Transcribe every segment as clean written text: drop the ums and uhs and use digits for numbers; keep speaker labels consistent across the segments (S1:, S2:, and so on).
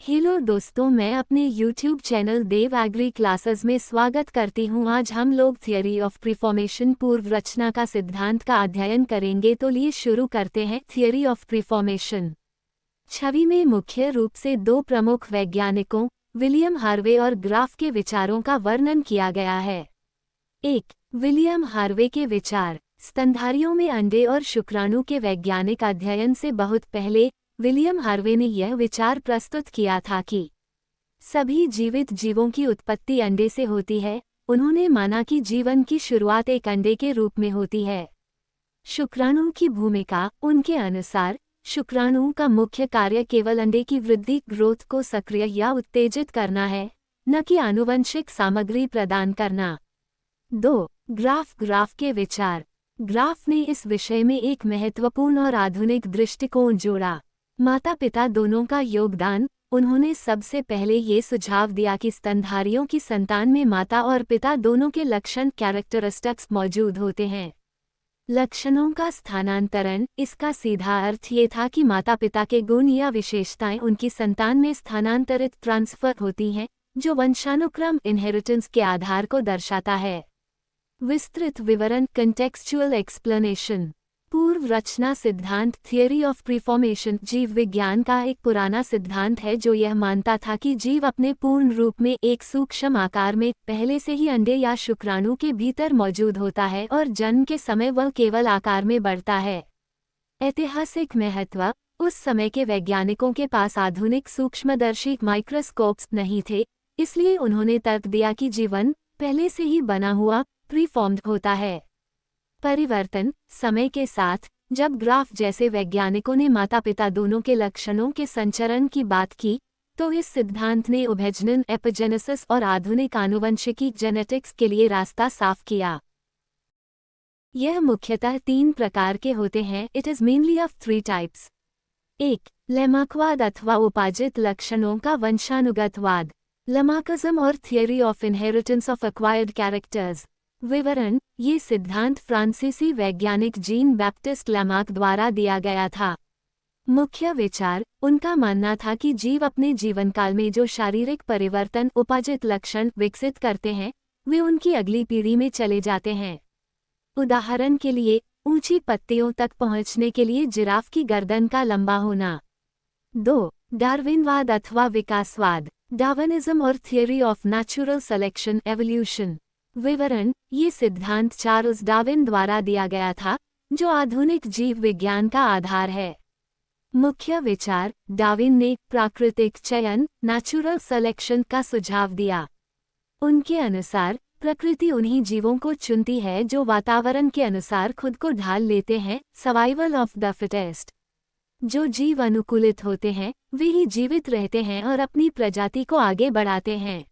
S1: Hello दोस्तों, मैं अपने YouTube चैनल देव एग्री क्लासेस में स्वागत करती हूँ। आज हम लोग थियरी ऑफ प्रीफॉर्मेशन पूर्व रचना का सिद्धांत का अध्ययन करेंगे। तो लिए शुरू करते हैं। थियरी ऑफ प्रीफॉर्मेशन छवि में मुख्य रूप से दो प्रमुख वैज्ञानिकों विलियम हार्वे और ग्राफ के विचारों का वर्णन किया गया है। 1. विलियम हार्वे के विचार। स्तनधारियों में अंडे और शुक्राणु के वैज्ञानिक अध्ययन से बहुत पहले विलियम हार्वे ने यह विचार प्रस्तुत किया था कि सभी जीवित जीवों की उत्पत्ति अंडे से होती है। उन्होंने माना कि जीवन की शुरुआत एक अंडे के रूप में होती है। शुक्राणु की भूमिका। उनके अनुसार शुक्राणु का मुख्य कार्य केवल अंडे की वृद्धि ग्रोथ को सक्रिय या उत्तेजित करना है, न कि आनुवंशिक सामग्री प्रदान करना। 2. ग्राफ के विचार। ग्राफ ने इस विषय में एक महत्वपूर्ण और आधुनिक दृष्टिकोण जोड़ा। माता पिता दोनों का योगदान। उन्होंने सबसे पहले ये सुझाव दिया कि स्तनधारियों की संतान में माता और पिता दोनों के लक्षण कैरेक्टरिस्टिक्स मौजूद होते हैं। लक्षणों का स्थानांतरण। इसका सीधा अर्थ ये था कि माता पिता के गुण या विशेषताएं उनकी संतान में स्थानांतरित ट्रांसफर होती हैं, जो वंशानुक्रम इनहेरिटेंस के आधार को दर्शाता है। विस्तृत विवरण कंटेक्सचुअल एक्सप्लेनेशन। पूर्व रचना सिद्धांत थियरी ऑफ प्रीफॉर्मेशन जीव विज्ञान का एक पुराना सिद्धांत है जो यह मानता था कि जीव अपने पूर्ण रूप में एक सूक्ष्म आकार में पहले से ही अंडे या शुक्राणु के भीतर मौजूद होता है और जन्म के समय वह केवल आकार में बढ़ता है। ऐतिहासिक महत्व। उस समय के वैज्ञानिकों के पास आधुनिक सूक्ष्मदर्शी माइक्रोस्कोप्स नहीं थे, इसलिए उन्होंने तर्क दिया कि जीवन पहले से ही बना हुआ प्रीफॉर्म्ड होता है। परिवर्तन। समय के साथ जब ग्राफ जैसे वैज्ञानिकों ने माता पिता दोनों के लक्षणों के संचरण की बात की, तो इस सिद्धांत ने उभयजनन एपिजेनेसिस और आधुनिक आनुवंशिकी जेनेटिक्स के लिए रास्ता साफ किया। यह मुख्यतः 3 प्रकार के होते हैं। It is mainly of 3 types. 1. लेमाकवाद अथवा उपार्जित लक्षणों का वंशानुगतवाद। लेमाकिज्म और theory of inheritance of acquired characters. विवरण। ये सिद्धांत फ्रांसीसी वैज्ञानिक जीन बैप्टिस्ट लेमार्क द्वारा दिया गया था। मुख्य विचार। उनका मानना था कि जीव अपने जीवनकाल में जो शारीरिक परिवर्तन उपार्जित लक्षण विकसित करते हैं, वे उनकी अगली पीढ़ी में चले जाते हैं। उदाहरण के लिए, ऊंची पत्तियों तक पहुंचने के लिए जिराफ की गर्दन का लंबा होना। 2. डार्विनवाद अथवा विकासवाद। डार्विनिज्म और theory of natural selection evolution. विवरण। ये सिद्धांत चार्ल्स डार्विन द्वारा दिया गया था, जो आधुनिक जीव विज्ञान का आधार है। मुख्य विचार। डार्विन ने प्राकृतिक चयन नेचुरल सिलेक्शन का सुझाव दिया। उनके अनुसार प्रकृति उन्हीं जीवों को चुनती है जो वातावरण के अनुसार खुद को ढाल लेते हैं। Survival of the fittest. जो जीव अनुकूलित होते हैं वे ही जीवित रहते हैं और अपनी प्रजाति को आगे बढ़ाते हैं।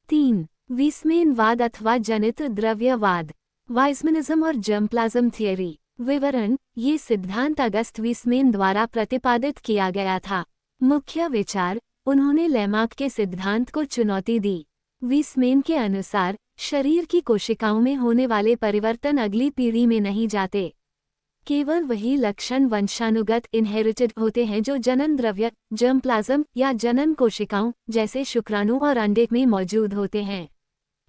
S1: 3. वीसमेनवाद अथवा जनित द्रव्यवाद। वाइसमेनिज्म और जर्मप्लाज्म थियरी। विवरण। ये सिद्धांत अगस्त वीसमेन द्वारा प्रतिपादित किया गया था। मुख्य विचार। उन्होंने लेमार्क के सिद्धांत को चुनौती दी। वीसमेन के अनुसार शरीर की कोशिकाओं में होने वाले परिवर्तन अगली पीढ़ी में नहीं जाते। केवल वही लक्षण वंशानुगत इनहेरिटेड होते हैं जो जनन द्रव्य जर्मप्लाज्म या जनन कोशिकाओं जैसे शुक्राणु और अंडे में मौजूद होते हैं।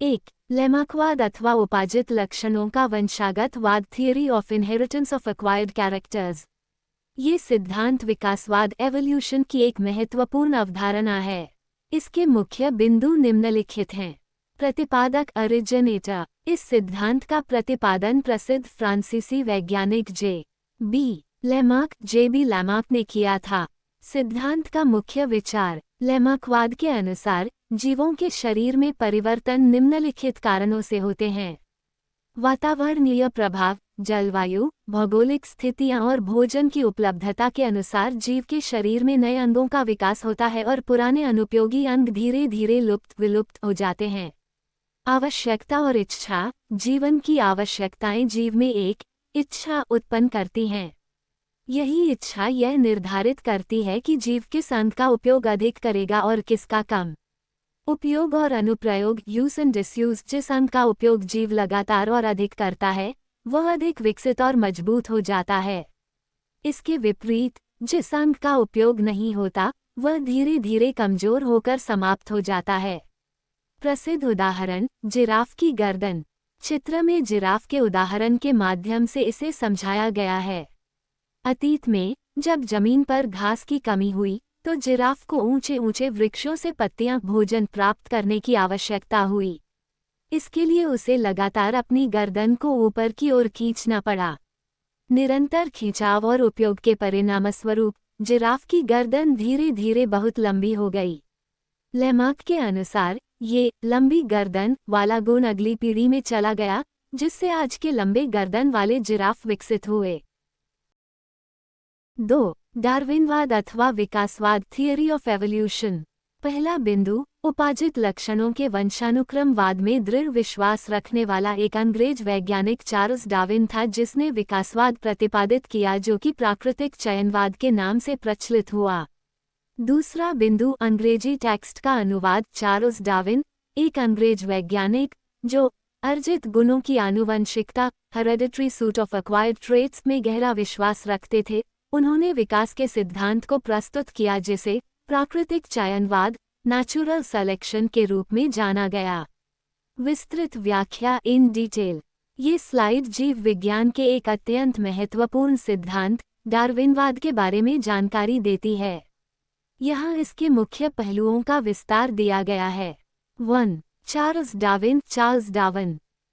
S1: 1. लेमार्कवाद अथवा उपार्जित लक्षणों का वंशागतवाद theory of inheritance of acquired characters. ये सिद्धांत विकासवाद एवोल्यूशन की एक महत्वपूर्ण अवधारणा है। इसके मुख्य बिंदु निम्नलिखित हैं। प्रतिपादक ओरिजिनेटर। इस सिद्धांत का प्रतिपादन प्रसिद्ध फ्रांसीसी वैज्ञानिक जे.बी. लेमार्क ने किया था। सिद्धांत का मुख्य विचार। लेमार्कवाद के अनुसार जीवों के शरीर में परिवर्तन निम्नलिखित कारणों से होते हैं। वातावरणीय प्रभाव, जलवायु, भौगोलिक स्थितियां और भोजन की उपलब्धता के अनुसार जीव के शरीर में नए अंगों का विकास होता है और पुराने अनुपयोगी अंग धीरे धीरे विलुप्त हो जाते हैं। आवश्यकता और इच्छा। जीवन की आवश्यकताएं जीव में एक इच्छा उत्पन्न करती हैं। यही इच्छा यह निर्धारित करती है कि जीव किस अंग का उपयोग अधिक करेगा और किसका कम। उपयोग और अनुप्रयोग यूज एंड डिसयूज। जिस अंग का उपयोग जीव लगातार और अधिक करता है, वह अधिक विकसित और मजबूत हो जाता है। इसके विपरीत जिस अंग का उपयोग नहीं होता वह धीरे धीरे कमजोर होकर समाप्त हो जाता है। प्रसिद्ध उदाहरण, जिराफ की गर्दन। चित्र में जिराफ के उदाहरण के माध्यम से इसे समझाया गया है। अतीत में जब जमीन पर घास की कमी हुई तो जिराफ को ऊंचे ऊंचे वृक्षों से पत्तियां भोजन प्राप्त करने की आवश्यकता हुई। इसके लिए उसे लगातार अपनी गर्दन को ऊपर की ओर खींचना पड़ा। निरंतर खिंचाव और उपयोग के परिणामस्वरूप जिराफ की गर्दन धीरे धीरे बहुत लंबी हो गई। लेमार्क के अनुसार ये लंबी गर्दन वाला गुण अगली पीढ़ी में चला गया, जिससे आज के लंबे गर्दन वाले जिराफ विकसित हुए। 2. डार्विनवाद अथवा विकासवाद, थियरी ऑफ एवोल्यूशन। पहला बिंदु, उपार्जित लक्षणों के वंशानुक्रमवाद में दृढ़ विश्वास रखने वाला एक अंग्रेज वैज्ञानिक चार्ल्स डार्विन था, जिसने विकासवाद प्रतिपादित किया जो कि प्राकृतिक चयनवाद के नाम से प्रचलित हुआ। दूसरा बिंदु, अंग्रेजी टेक्स्ट का अनुवाद। चार्ल्स डार्विन, एक अंग्रेज वैज्ञानिक जो अर्जित गुणों की आनुवंशिकता, hereditary suit of acquired traits में गहरा विश्वास रखते थे, उन्होंने विकास के सिद्धांत को प्रस्तुत किया जिसे प्राकृतिक चयनवाद, नेचुरल सिलेक्शन के रूप में जाना गया। विस्तृत व्याख्या इन डिटेल। ये स्लाइड जीव विज्ञान के एक अत्यंत महत्वपूर्ण सिद्धांत, डार्विनवाद के बारे में जानकारी देती है। यहाँ इसके मुख्य पहलुओं का विस्तार दिया गया है। 1. Charles Darwin.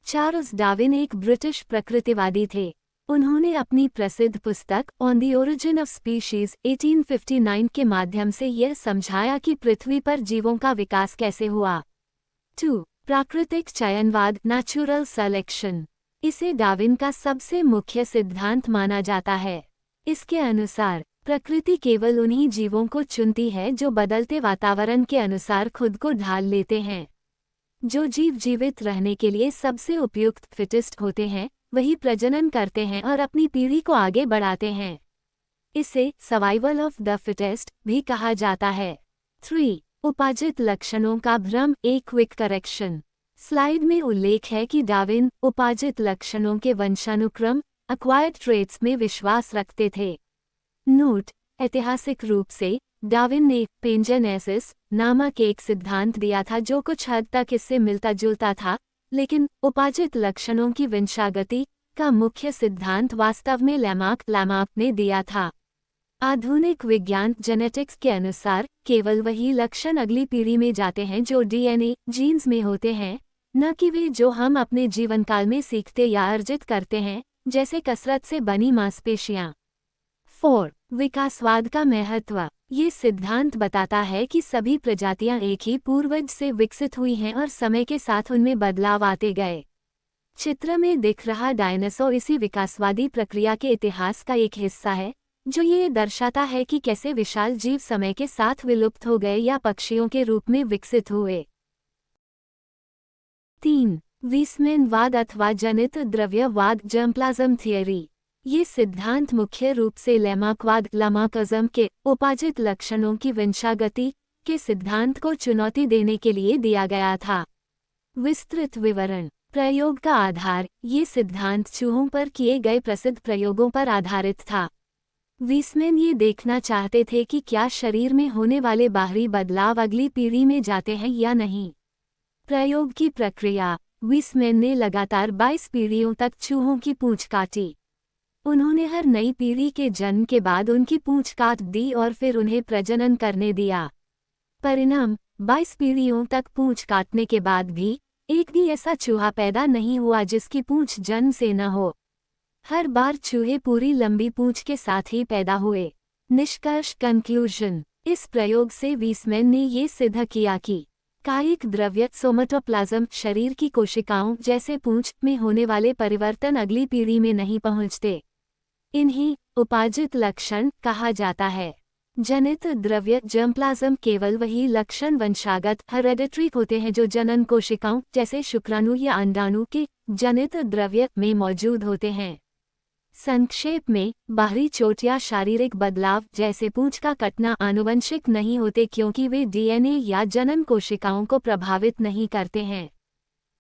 S1: चार्ल्स डार्विन एक ब्रिटिश प्रकृतिवादी थे। उन्होंने अपनी प्रसिद्ध पुस्तक on the origin of species 1859 के माध्यम से यह समझाया कि पृथ्वी पर जीवों का विकास कैसे हुआ। 2. प्राकृतिक चयनवाद, नेचुरल सिलेक्शन। इसे डार्विन का सबसे मुख्य सिद्धांत माना जाता है। इसके अनुसार प्रकृति केवल उन्हीं जीवों को चुनती है जो बदलते वातावरण के अनुसार खुद को ढाल लेते हैं। जो जीव जीवित रहने के लिए सबसे उपयुक्त फिटेस्ट होते हैं वही प्रजनन करते हैं और अपनी पीढ़ी को आगे बढ़ाते हैं। इसे सर्वाइवल ऑफ द फिटेस्ट भी कहा जाता है। 3. उपार्जित लक्षणों का भ्रम, ए क्विक करेक्शन। स्लाइड में उल्लेख है कि डार्विन उपार्जित लक्षणों के वंशानुक्रम, एक्वायर्ड ट्रेट्स में विश्वास रखते थे। नोट, ऐतिहासिक रूप से डार्विन ने पेंजेनेसिस नामक एक सिद्धांत दिया था जो कुछ हद तक इससे मिलता जुलता था, लेकिन उपार्जित लक्षणों की वंशागति का मुख्य सिद्धांत वास्तव में लेमार्क ने दिया था। आधुनिक विज्ञान जेनेटिक्स के अनुसार केवल वही लक्षण अगली पीढ़ी में जाते हैं जो डीएनए जीन्स में होते हैं, न कि वे जो हम अपने जीवनकाल में सीखते या अर्जित करते हैं, जैसे कसरत से बनी मांसपेशियां। 4. विकासवाद का महत्व। ये सिद्धांत बताता है कि सभी प्रजातियां एक ही पूर्वज से विकसित हुई हैं और समय के साथ उनमें बदलाव आते गए। चित्र में दिख रहा डायनासोर इसी विकासवादी प्रक्रिया के इतिहास का एक हिस्सा है, जो ये दर्शाता है कि कैसे विशाल जीव समय के साथ विलुप्त हो गए या पक्षियों के रूप में विकसित हुए। 3. वीसमैनवाद अथवा जनित द्रव्यवाद, जर्मप्लाज्म थियरी। ये सिद्धांत मुख्य रूप से लेमार्कवाद के उपार्जित लक्षणों की वंशागति के सिद्धांत को चुनौती देने के लिए दिया गया था। विस्तृत विवरण। प्रयोग का आधार। ये सिद्धांत चूहों पर किए गए प्रसिद्ध प्रयोगों पर आधारित था। वीसमैन ये देखना चाहते थे कि क्या शरीर में होने वाले बाहरी बदलाव अगली पीढ़ी में जाते हैं या नहीं। प्रयोग की प्रक्रिया। वीसमैन ने लगातार 22 पीढ़ियों तक चूहों की पूंछ काटी। उन्होंने हर नई पीढ़ी के जन्म के बाद उनकी पूंछ काट दी और फिर उन्हें प्रजनन करने दिया। परिणाम, 22 पीढ़ियों तक पूंछ काटने के बाद भी एक भी ऐसा चूहा पैदा नहीं हुआ जिसकी पूंछ जन्म से न हो। हर बार चूहे पूरी लंबी पूंछ के साथ ही पैदा हुए। निष्कर्ष, कंक्लूजन। इस प्रयोग से वीसमैन ने ये सिद्ध किया कि कायिक द्रव्य सोमेटोप्लाज्म, शरीर की कोशिकाओं जैसे पूंछ में होने वाले परिवर्तन अगली पीढ़ी में नहीं पहुंचते। इन्हीं उपार्जित लक्षण कहा जाता है। जनित द्रव्य जर्मप्लाज्म केवल वही लक्षण वंशागत हेरेडिटरी होते हैं जो जनन कोशिकाओं जैसे शुक्राणु या अंडाणु के जनित द्रव्य में मौजूद होते हैं। संक्षेप में, बाहरी चोट या शारीरिक बदलाव जैसे पूंछ का कटना आनुवंशिक नहीं होते क्योंकि वे डीएनए या जनन कोशिकाओं को प्रभावित नहीं करते हैं।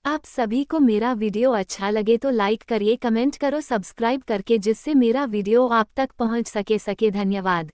S1: आप सभी को मेरा वीडियो अच्छा लगे तो लाइक करिए, कमेंट करो, सब्सक्राइब करके जिससे मेरा वीडियो आप तक पहुंच सके। धन्यवाद।